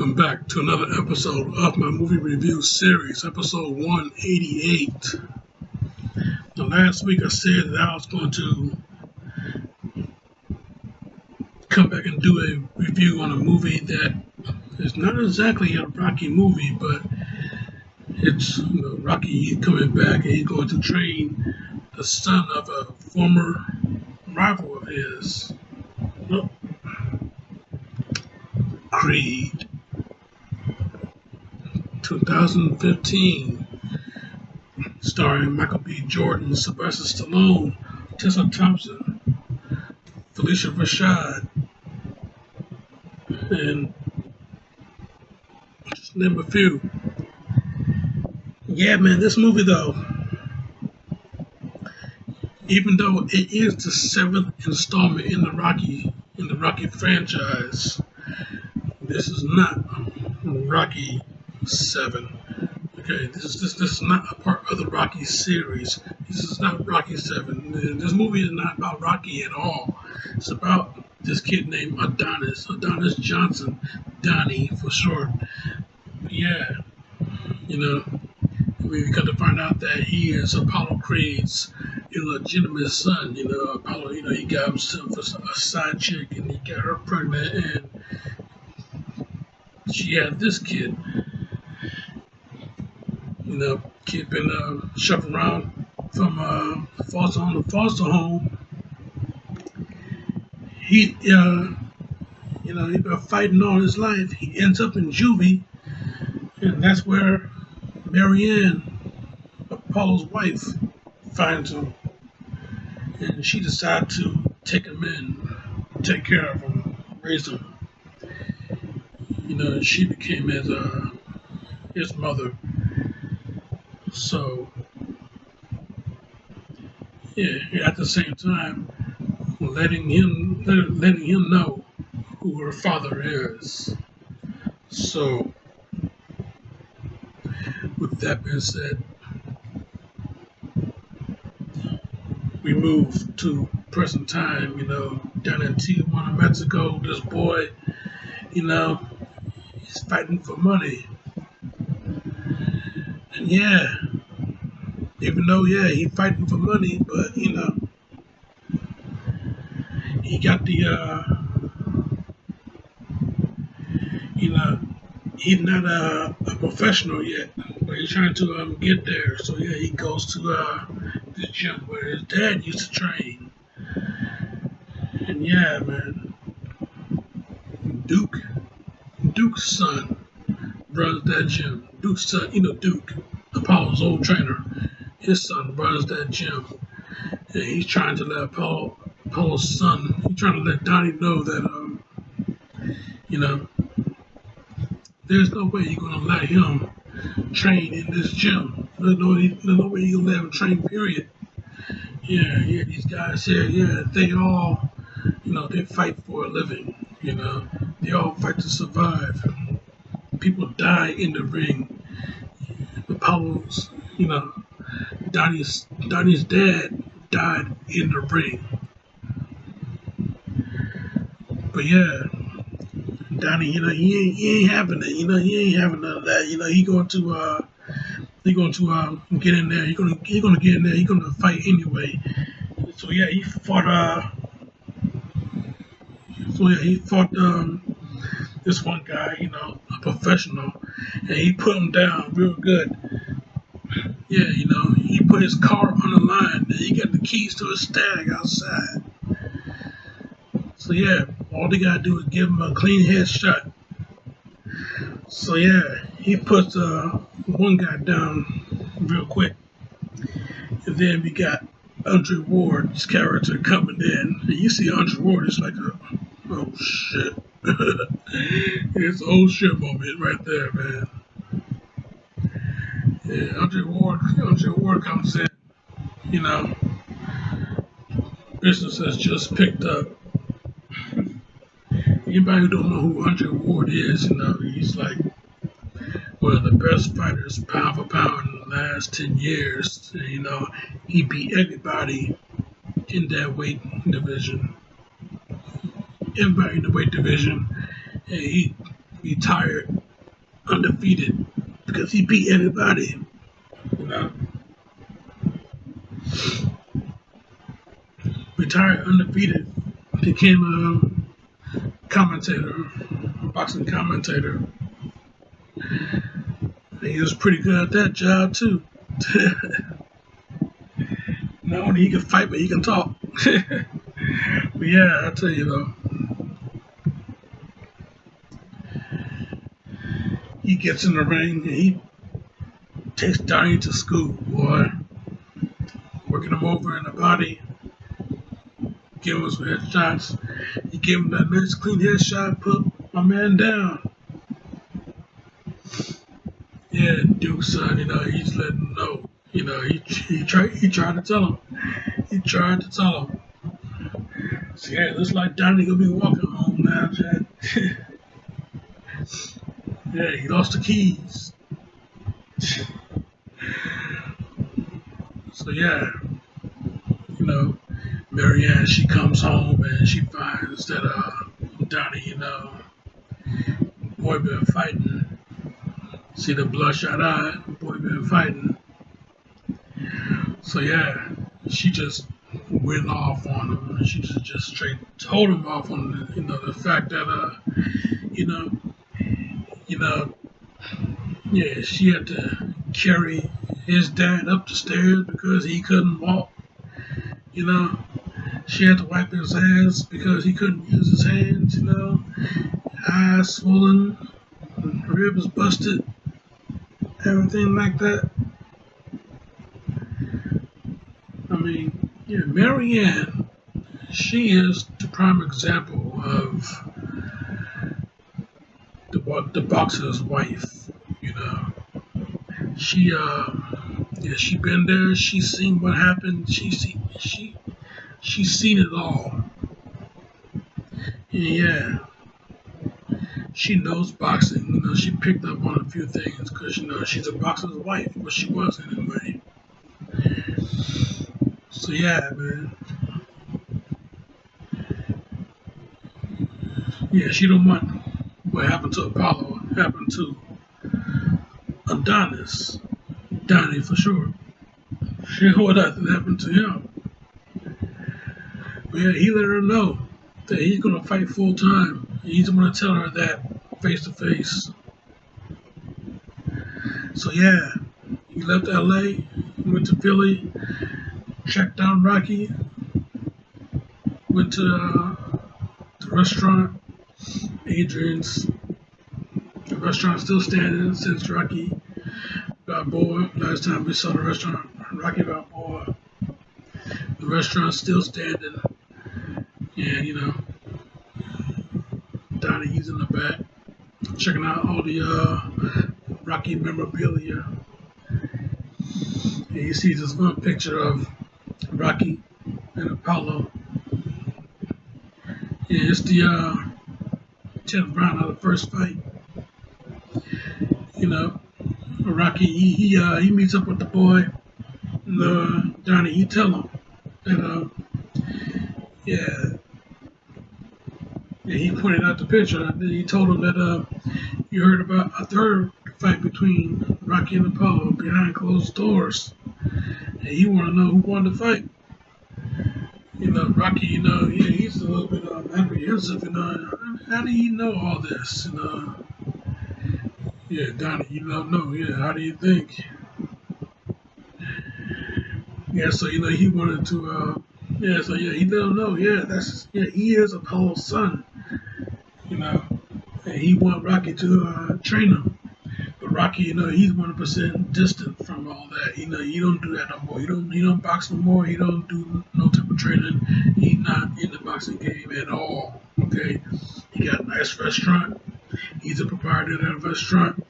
Welcome back to another episode of my movie review series, episode 188. Now, last week I said that I was going to come back and do a review on a movie that is not exactly a Rocky movie, but it's Rocky coming back and he's going to train the son of a former rival of his, Creed. 2015, starring Michael B. Jordan, Sylvester Stallone, Tessa Thompson, Felicia Rashad, and just name a few. Yeah, man, this movie though, even though it is the 7th installment in the Rocky franchise, this is not Rocky 7. Okay, this is not a part of the Rocky series. This is not Rocky 7. This movie is not about Rocky at all. It's about this kid named Adonis Johnson, Donnie for short. Yeah, we come to find out that he is Apollo Creed's illegitimate son. Apollo, he got himself a side chick and he got her pregnant and she had this kid. Kid been shoved around from foster home to foster home. He, he been fighting all his life. He ends up in juvie, and that's where Marianne, Apollo's wife, finds him, and she decides to take him in, take care of him, raise him. She became his mother. So, yeah, at the same time, letting him know who her father is. So, with that being said, we move to present time. Down in Tijuana, Mexico, this boy, he's fighting for money. And yeah, even though, he's fighting for money, but, he got the, he's not a professional yet, but he's trying to get there. So, he goes to the gym where his dad used to train. And yeah, man, Duke's son runs that gym. Duke's son, Duke, Apollo's old trainer, his son runs that gym. And he's trying to let Apollo's son, he's trying to let Donnie know that, there's no way you're going to let him train in this gym. There's no way you're going to let him train, period. Yeah, these guys here, they all, they fight for a living, They all fight to survive. People die in the ring. Apollo's, Donnie's dad died in the ring. But yeah, Donnie, he ain't having it. He ain't having none of that. He going to get in there. He gonna get in there. He gonna fight anyway. So yeah, he fought. This one guy, a professional, and he put him down real good. Yeah, he put his car on the line, and he got the keys to his stag outside. So yeah, all they gotta do is give him a clean headshot. So yeah, he puts one guy down real quick, and then we got Andre Ward's character coming in, and you see Andre Ward is like oh shit, it's oh shit moment right there, man. Yeah, Andre Ward comes in, business has just picked up. Anybody who don't know who Andre Ward is, he's like one of the best fighters pound for pound in the last 10 years. He beat everybody in that weight division. And he retired undefeated because he beat everybody. You know, retired undefeated, became a commentator, a boxing commentator. He was pretty good at that job too. Not only he can fight, but he can talk. But yeah, I tell you though, he gets in the ring and he takes Donnie to school, boy, working him over in the body, giving him some headshots. He gave him that nice clean headshot, put my man down. Yeah, Duke, son, he's letting him know. He tried to tell him. He tried to tell him. So yeah, looks like Donnie gonna be walking home now, Chad. Yeah, he lost the keys. So yeah, you know, Marianne, she comes home and she finds that Donnie, boy been fighting. See the bloodshot eye, boy been fighting. So yeah, she just went off on him. And she just straight told him off on the fact that you know, you know, yeah, she had to carry his dad up the stairs because he couldn't walk. You know, she had to wipe his ass because he couldn't use his hands. Eyes swollen, ribs busted, everything like that. I mean, yeah, Marianne, she is the prime example of the boxer's wife. You know, she been there. She's seen what happened. She's seen it all. And yeah, she knows boxing. She picked up on a few things because she's a boxer's wife, but she was anyway. So yeah, man. Yeah, she don't want what happened to Apollo happened to Adonis. Donnie for sure. She don't want nothing happened to him. But yeah, he let her know that he's gonna fight full time. He's gonna tell her that face to face. So yeah, he left LA, went to Philly, tracked down Rocky, went to the restaurant, Adrian's. The restaurant's still standing since Rocky Balboa. Last time we saw the restaurant, Rocky Balboa. The restaurant's still standing. And, Donnie, he's in the back, checking out all the Rocky memorabilia. And he sees this one picture of Rocky and Apollo. Yeah, it's the 10th round of the first fight. Rocky, he meets up with the boy. And, Donnie, he tell him that, yeah, he pointed out the picture. And then he told him that you heard about a third fight between Rocky and Apollo behind closed doors. And he want to know who won the fight. Rocky, yeah, he's a little bit apprehensive. How do you know all this? Yeah, Donnie, no, yeah, how do you think? Yeah, so he wanted to, yeah, so yeah, he let him know, yeah, he is Apollo's son, and he want Rocky to train him. But Rocky, he's 100% distant from all that. You don't do that no more. He don't box no more. He don't do no type of training. He's not in the boxing game at all. Okay, he got a nice restaurant. He's a proprietor of that restaurant,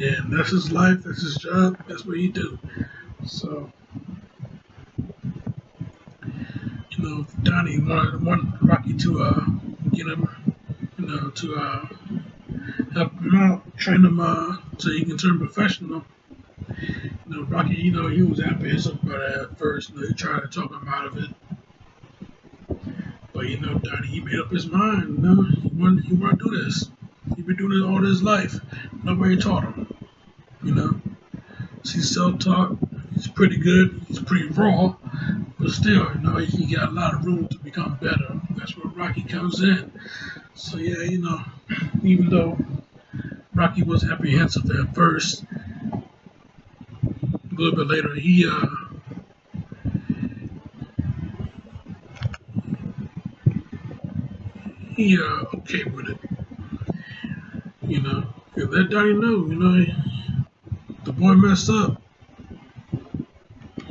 and that's his life. That's his job. That's what he do. So, Donnie wanted Rocky to get him, to help him out, train him so he can turn professional. Rocky, he was apprehensive about it at first. He tried to talk him out of it. But Donnie, he made up his mind. He want to do this. He's been doing it all his life. Nobody taught him. You know, he's self-taught. He's pretty good. He's pretty raw, but still, you know, he got a lot of room to become better. That's where Rocky comes in. So yeah, you know, even though Rocky was apprehensive at first, a little bit later he okay with it. You know, he let Donnie know. You know, the boy messed up.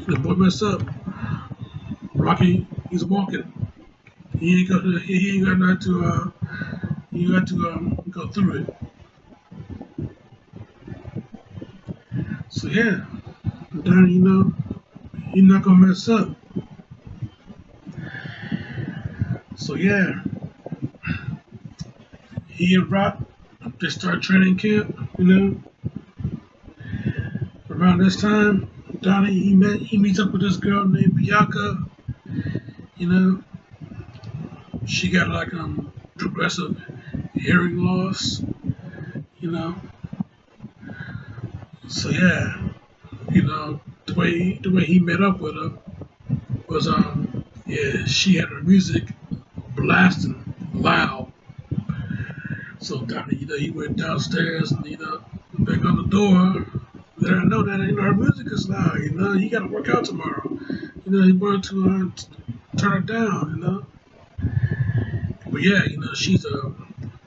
The boy messed up. Rocky, he's walking. He ain't got nothing to you got to go through it. So yeah, Donnie, you know, he's not gonna mess up. So yeah, he and Rock, they start training camp. You know, around this time, Donnie he meets up with this girl named Bianca. You know, she got like progressive hearing loss. You know, so yeah, you know the way he met up with her was yeah, she had her music blasting loud. So Donnie, you know, he went downstairs and you know, back on the door, let her know that you know her music is loud. You know, you got to work out tomorrow. You know, he wanted to turn it down. You know, but yeah, you know, she's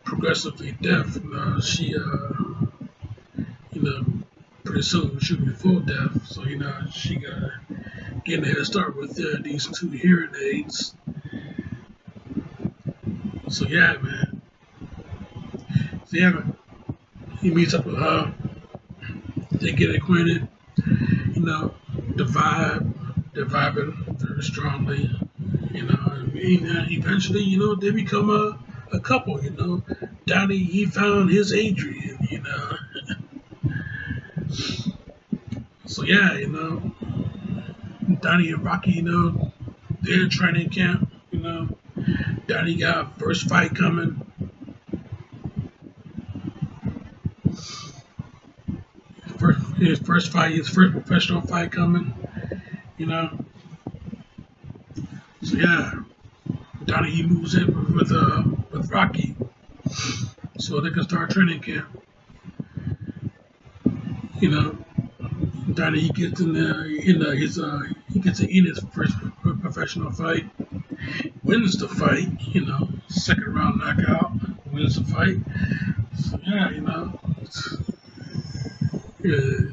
progressively deaf. You know, you know, pretty soon she'll be full deaf. So you know, she got to get a head start with these two hearing aids. So yeah, man. So yeah, man. He meets up with her. They get acquainted. You know, they're vibing very strongly. You know, and eventually, you know, they become a couple. You know, Donnie he found his Adrian. You know, so yeah, you know, Donnie and Rocky, you know, they're in training camp. You know, Donnie got first fight coming. His first professional fight coming. You know, so yeah, Donnie he moves in with Rocky, so they can start training camp. You know, Donnie he gets in there, he gets in his first professional fight, wins the fight. You know, second round knockout, wins the fight. So yeah, you know, yeah,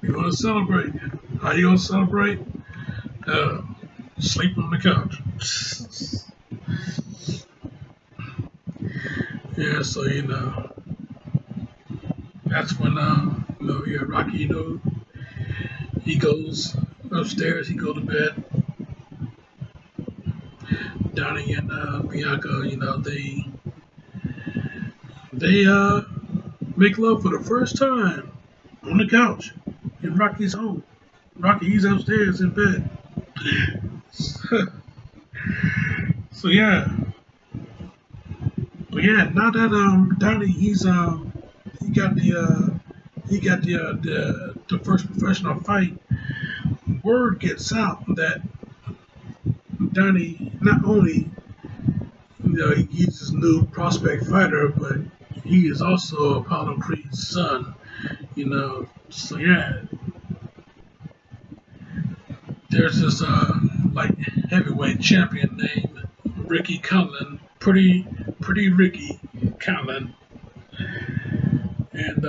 you want to celebrate? How you gonna celebrate? Uh, Sleep on the couch. Yeah, so you know, that's when you know, yeah, Rocky, you know, he goes upstairs, he go to bed. Donnie and Bianca, you know, they make love for the first time on the couch in Rocky's home. Rocky, he's upstairs in bed. So yeah, but yeah, now that Donnie he got the first professional fight, word gets out that Donnie not only you know he's this new prospect fighter, but he is also Apollo Creed's son. You know, so yeah, there's this like heavyweight champion named Ricky Cullen, pretty Ricky Cullen, and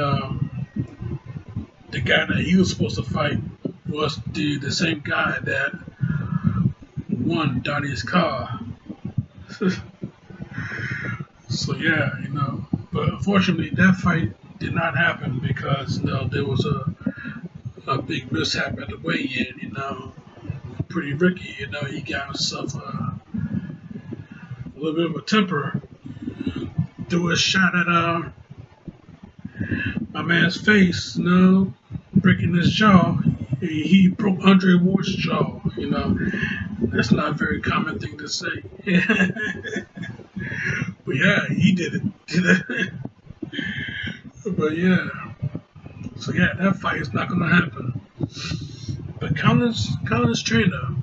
the guy that he was supposed to fight was the same guy that won Donnie's car. So yeah, you know, but unfortunately that fight did not happen because you know there was a big mishap at the weigh-in. You know, pretty Ricky, you know, he got himself a little bit of a temper, threw a shot at my man's face, you know, breaking his jaw. He broke Andre Ward's jaw, you know. That's not a very common thing to say. But yeah, he did it. But yeah, so yeah, that fight is not gonna happen. But Colin's trainer,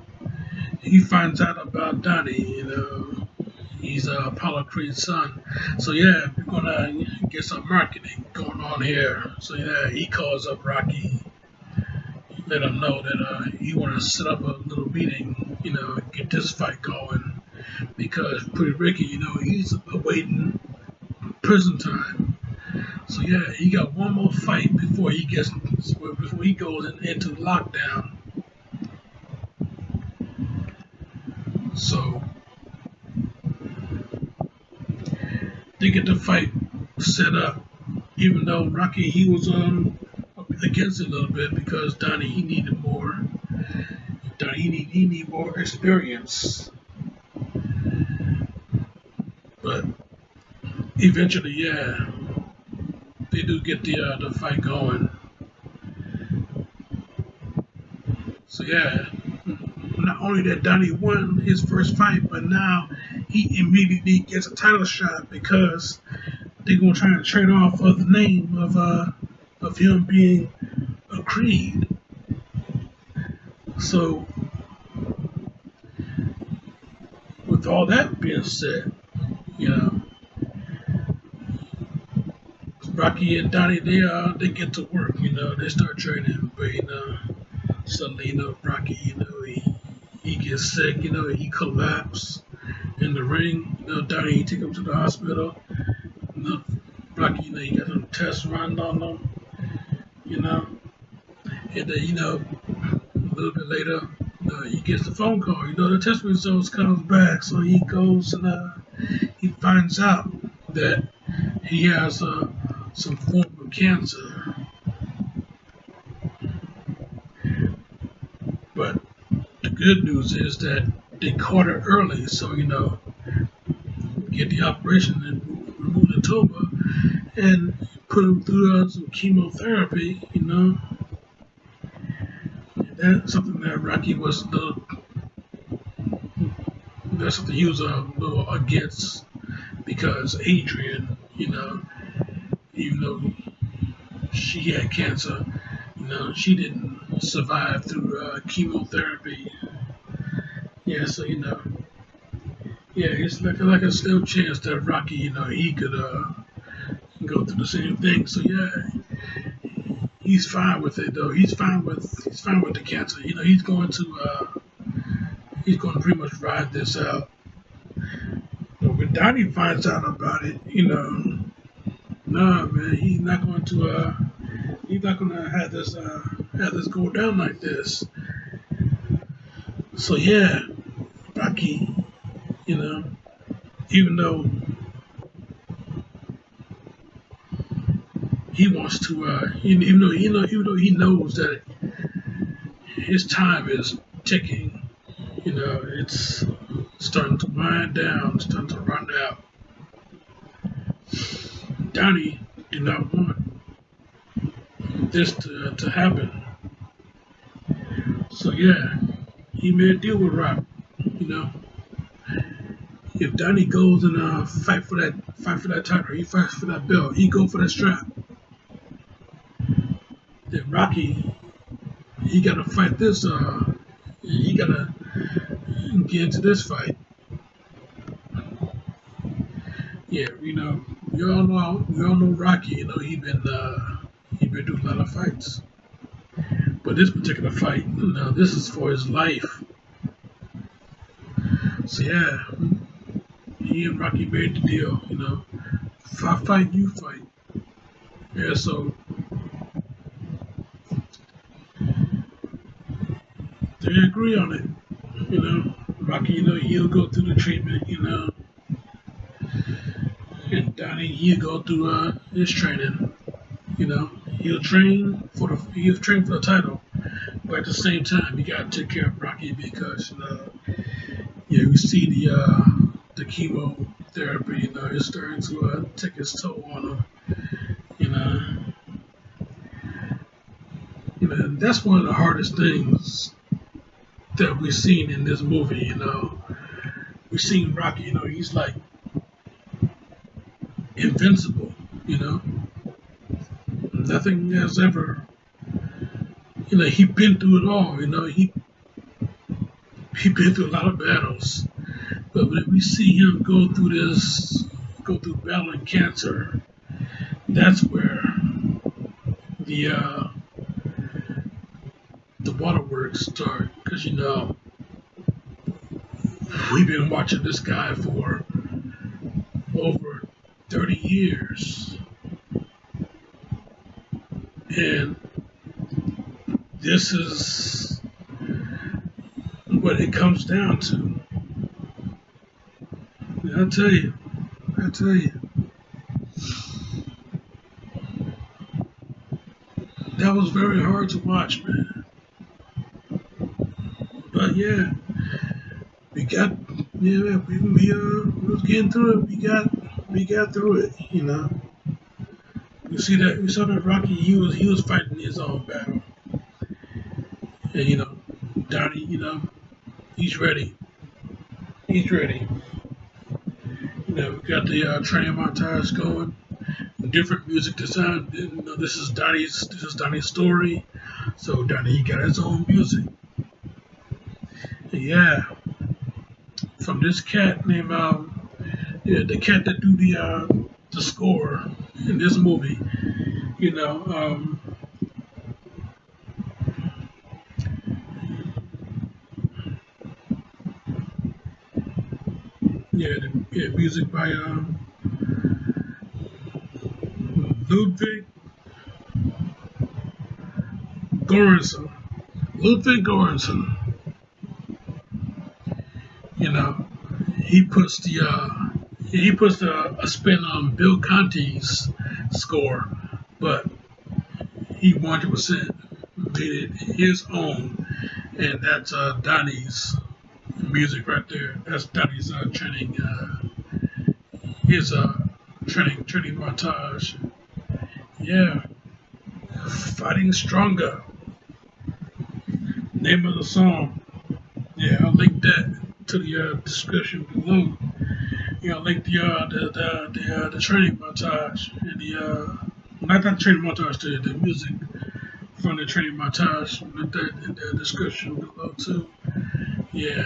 he finds out about Donnie. He's Apollo Creed's son. So yeah, we're gonna get some marketing going on here. So yeah, he calls up Rocky, let him know that he want to set up a little meeting, get this fight going because Pretty Ricky, he's awaiting prison time. So yeah, he got one more fight before he goes into lockdown. So they get the fight set up, even though Rocky he was against it a little bit because Donnie he needed more. He need more experience. But eventually, yeah, they do get the fight going. So yeah, not only that Donnie won his first fight, but now he immediately gets a title shot because they're gonna try to trade off of the name of him being a Creed. So with all that being said, you know, Rocky and Donnie they get to work. They start training, but suddenly Rocky he gets sick. He collapses in the ring. Donnie he take him to the hospital. Rocky he got some tests running on him. And then a little bit later he gets the phone call. The test results comes back, so he goes and he finds out that he has some form of cancer. But the good news is that they caught it early, so get the operation and remove the tumor and put him through some chemotherapy. And that's something that Rocky was that's something he was a little against because Adrian, even though she had cancer, she didn't survive through chemotherapy. Yeah, so yeah, it's like a slim chance that Rocky, he could go through the same thing. So yeah, he's fine with it though. He's fine with the cancer. He's going to pretty much ride this out. But when Donnie finds out about it, nah, man, he's not going to have this go down like this. So yeah, Rocky, even though he wants to, even though he knows that his time is ticking, it's starting to wind down, starting to run out. Donnie did not want this to happen. So yeah, he made a deal with Rock. If Donnie goes and fight for that title, he fights for that belt, he go for that strap. Then Rocky, he gotta fight this. He gotta get into this fight. Yeah, we all know Rocky. He been doing a lot of fights. But this particular fight, this is for his life. So yeah, he and Rocky made the deal. If I fight, you fight. Yeah, so they agree on it. Rocky, he'll go through the treatment. And Donnie, he'll go through his training. He'll train for the title, but at the same time, you gotta take care of Rocky because we see the chemotherapy. It's starting to take its toll on him. And that's one of the hardest things that we've seen in this movie. We've seen Rocky. He's like invincible. Nothing has ever, he been through it all. He been through a lot of battles. But when we see him go through battling cancer, that's where the uh, the waterworks start. Because we've been watching this guy for over 30 years, and this is what it comes down to. I tell you, that was very hard to watch, man. But yeah, we got, we was getting through it. We got through it. We saw that Rocky. He was fighting his own battle, and Donnie, he's ready. He's ready. We got the training montage going. Different music design. This is Donnie's story. So Donnie, he got his own music. And yeah, from this cat named the cat that do the score in this movie. The music by Ludwig Göransson. Ludwig Göransson. He puts a spin on Bill Conti's score, but he 100% made it his own, and that's Donnie's music right there. That's Donnie's training, his training montage. Yeah, Fighting Stronger. Name of the song. Yeah, I'll link that to the description below. I'll link the training montage and not that training montage, the music from the training montage. Link that in the description below too. Yeah,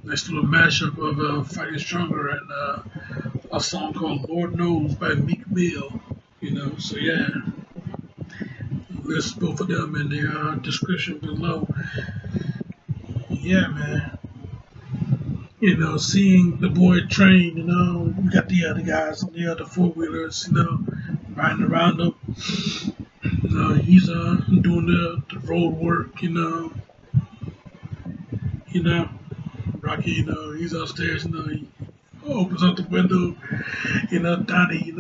nice little mashup of Fighting Stronger and a song called Lord Knows by Meek Mill. So yeah, list both of them in the description below. Yeah, man. Seeing the boy train, we got the other guys on the other four-wheelers, riding around him. He's doing the road work, Rocky, he's upstairs, he opens up the window, Donnie,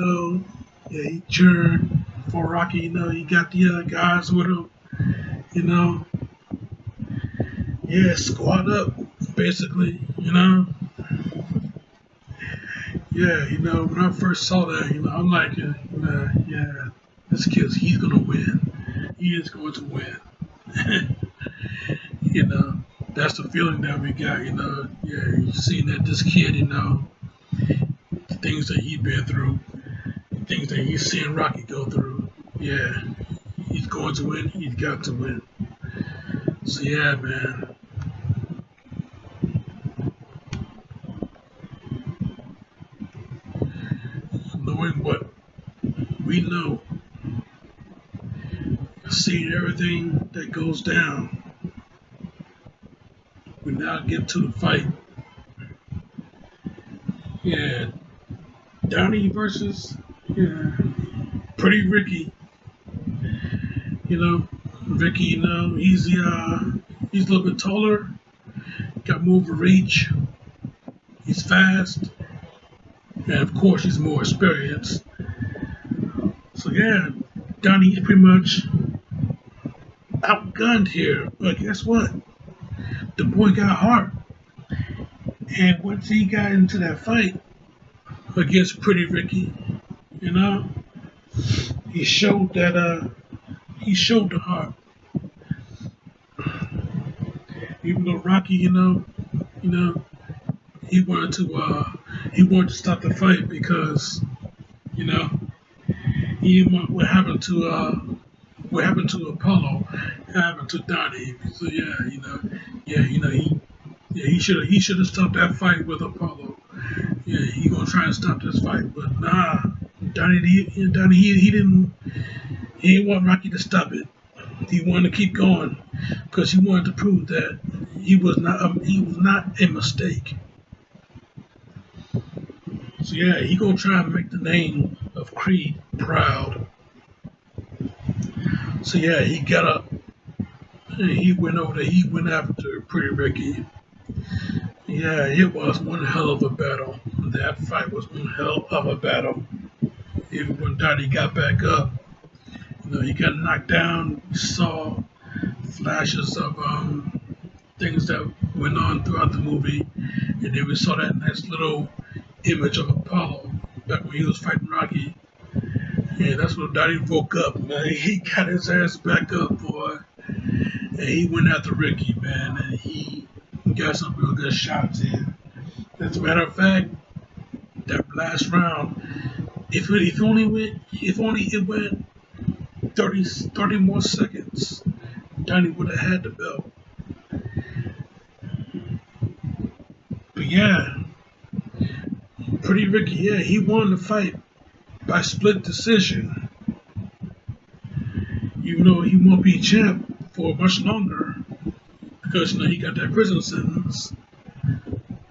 yeah, he cheering for Rocky, he got the other guys with him, yeah, squad up, basically, Yeah, when I first saw that, I'm like, yeah, this kid, he's gonna win. He is going to win. That's the feeling that we got. Yeah, you seeing that this kid, the things that he's been through, the things that he's seeing Rocky go through. Yeah, he's going to win. He's got to win. So yeah, man. Knowing what we know, seeing everything that goes down, we now get to the fight. Yeah, Downey versus Pretty Ricky. Ricky, he's a little bit taller, got more of a reach, he's fast, and of course he's more experienced. So yeah, Donnie is pretty much outgunned here, but guess what? The boy got heart. And once he got into that fight against Pretty Ricky, he showed that he showed the heart. Even though Rocky, he wanted to stop the fight because, He what happened to Apollo happened to Donnie. So he should have stopped that fight with Apollo. Yeah, he gonna try and stop this fight, but nah, he didn't want Rocky to stop it. He wanted to keep going because he wanted to prove that he was not a mistake. So yeah, he gonna try and make the name of Creed proud. So yeah, he got up and he went over there. He went after Pretty Ricky. Yeah, it was one hell of a battle. That fight was one hell of a battle. Even when Donnie got back up, he got knocked down. You saw flashes of things that went on throughout the movie, and then we saw that nice little image of Apollo back when he was fighting Rocky. Yeah, that's when Donnie woke up, man. He got his ass back up, boy, and he went after Ricky, man, and he got some real good shots in. As a matter of fact, that last round, if only it went 30 more seconds, Donnie would have had the belt. But yeah, Pretty Ricky, yeah, he won the fight by split decision. Even though he won't be champ for much longer because he got that prison sentence.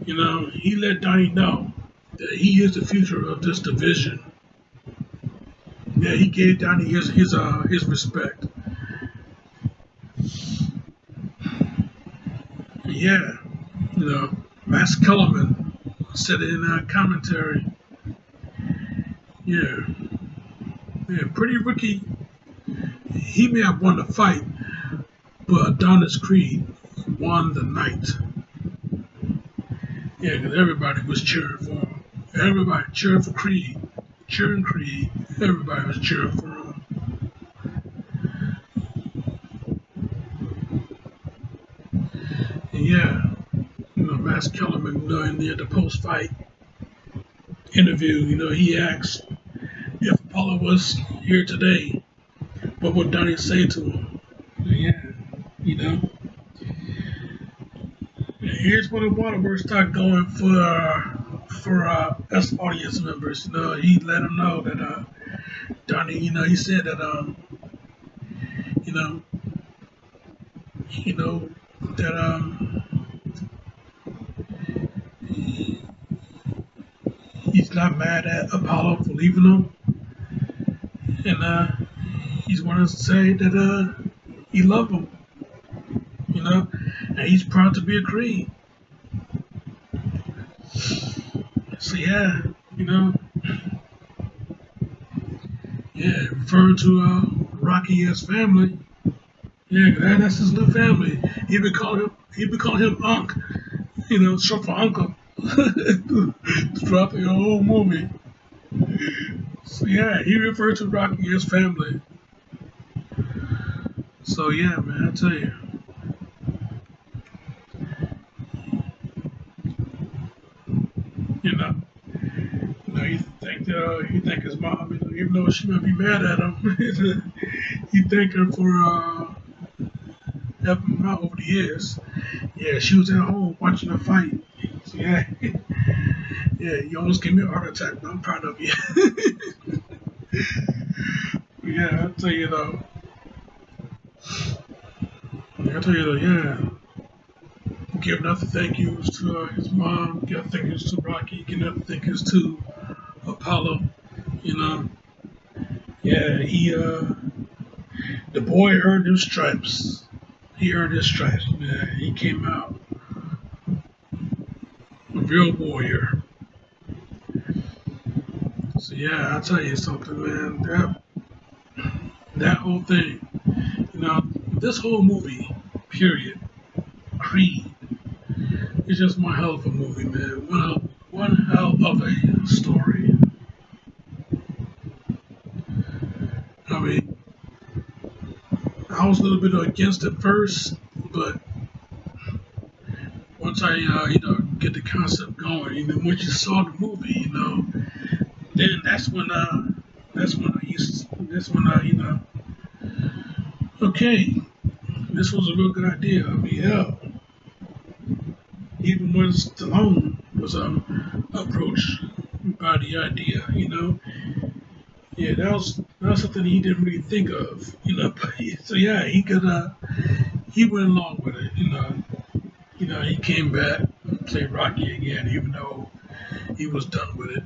He let Donnie know that he is the future of this division. Yeah, he gave Donnie his respect. Yeah, Max Kellerman said it in commentary. Yeah, yeah, Pretty Ricky, he may have won the fight, but Adonis Creed won the night. Yeah, because everybody was cheering for him. Everybody cheering for Creed. Cheering Creed. Everybody was cheering for him. And yeah, Max Kellerman, in the post-fight interview, he asked if Apollo was here today, what would Donnie say to him? And yeah, you know. And here's where the Waterworks start going for us audience members. He let them know that Donnie, he said that you know, that he's not mad at Apollo for leaving him, and he's wanting to say that he loved him, and he's proud to be a Creed. So yeah, yeah, referring to Rocky as family. Yeah, that's his little family. He be calling him Unc, short for Uncle. Throughout the whole movie. So yeah, he referred to Rocky as family. So yeah, man, I tell you, you know, he thank his mom, even though she might be mad at him, he thanked her for helping him out over the years. Yeah, she was at home watching the fight. So yeah, yeah, you almost gave me a heart attack, but I'm proud of you. Yeah, I tell you though. Yeah. Give nothing thank yous to his mom, give thank yous to Rocky, give nothing thank yous to Apollo. You know, yeah, the boy earned his stripes. He earned his stripes, man. He came out a real warrior. So yeah, I'll tell you something, man. That whole thing, this whole movie, period, Creed, it's just one hell of a movie, man. One hell of a story. I mean, I was a little bit against it first, but once I, get the concept going, once you saw the movie, then that's when, this one, okay, this was a real good idea. I mean, yeah, even when Stallone was approached by the idea, yeah, that was something he didn't really think of, But so yeah, he went along with it, he came back and played Rocky again, even though he was done with it.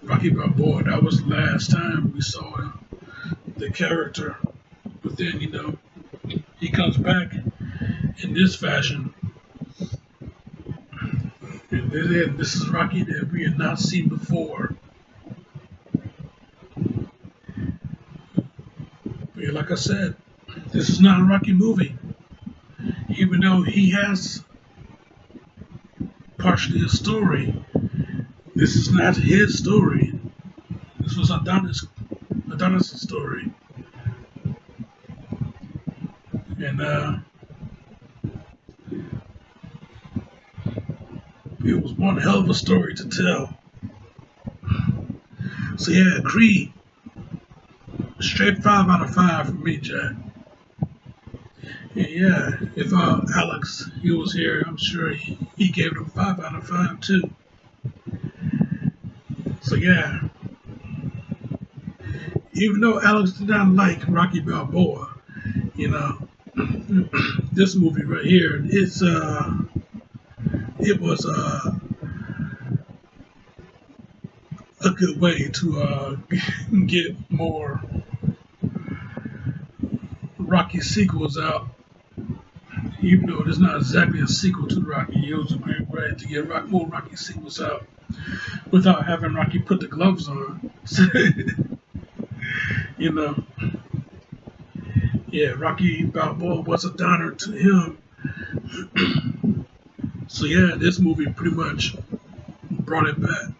Rocky Balboa, that was the last time we saw him, the character. But then, he comes back in this fashion. And this is Rocky that we had not seen before. But yeah, like I said, this is not a Rocky movie. Even though he has partially a story, this is not his story. This was Adonis' story. And it was one hell of a story to tell. So yeah, Creed, straight 5 out of 5 for me, Jack. And yeah, if Alex, he was here, I'm sure he gave it a 5 out of 5 too. So yeah, even though Alex did not like Rocky Balboa, this movie right here, it was a good way to get more Rocky sequels out. Even though it's not exactly a sequel to Rocky, it was a great way to get more Rocky sequels out without having Rocky put the gloves on. Yeah, Rocky Balboa was a downer to him. So yeah, this movie pretty much brought it back.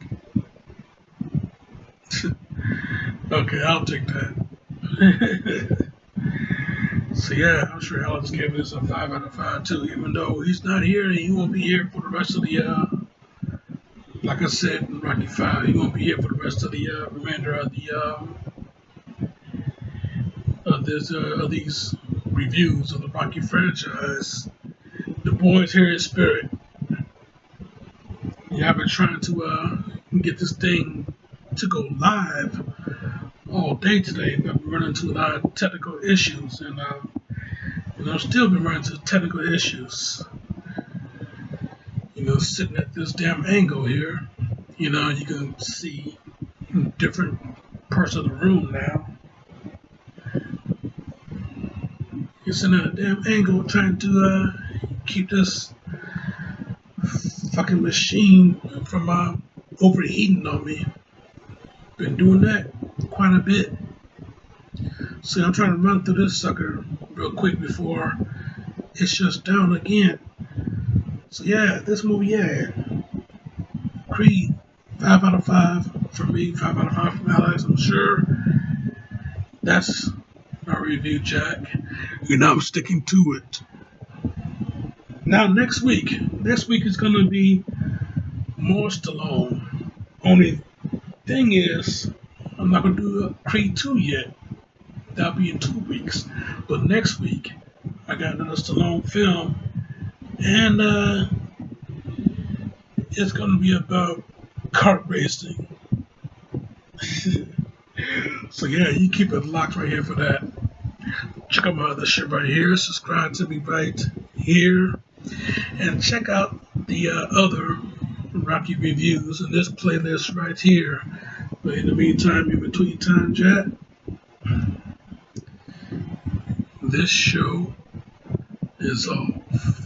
Okay, I'll take that. So yeah, I'm sure Alex gave this a 5 out of 5 too, even though he's not here and he won't be here for the rest of the, like I said in Rocky 5, he won't be here for the rest of the remainder of the of these reviews of the Rocky franchise. The boys here in spirit. Yeah, I've been trying to get this thing to go live all day today, but I'm running into a lot of technical issues, and I've still been running into technical issues. Sitting at this damn angle here, you can see different parts of the room now. You're sitting at a damn angle trying to keep this fucking machine from overheating on me. Been doing that quite a bit. So I'm trying to run through this sucker real quick before it shuts down again. So yeah, this movie, yeah. Creed, 5 out of 5 for me, 5 out of 5 from Alex. I'm sure that's my review, Jack. I'm sticking to it. Now next week is gonna be more Stallone. Only thing is, I'm not gonna do Creed 2 yet. That'll be in 2 weeks. But next week, I got another Stallone film, and it's gonna be about kart racing. So yeah, you keep it locked right here for that. Check out my other shit right here. Subscribe to me right here, and check out the other Rocky reviews in this playlist right here. But in the meantime, in between time, Jack, this show is off.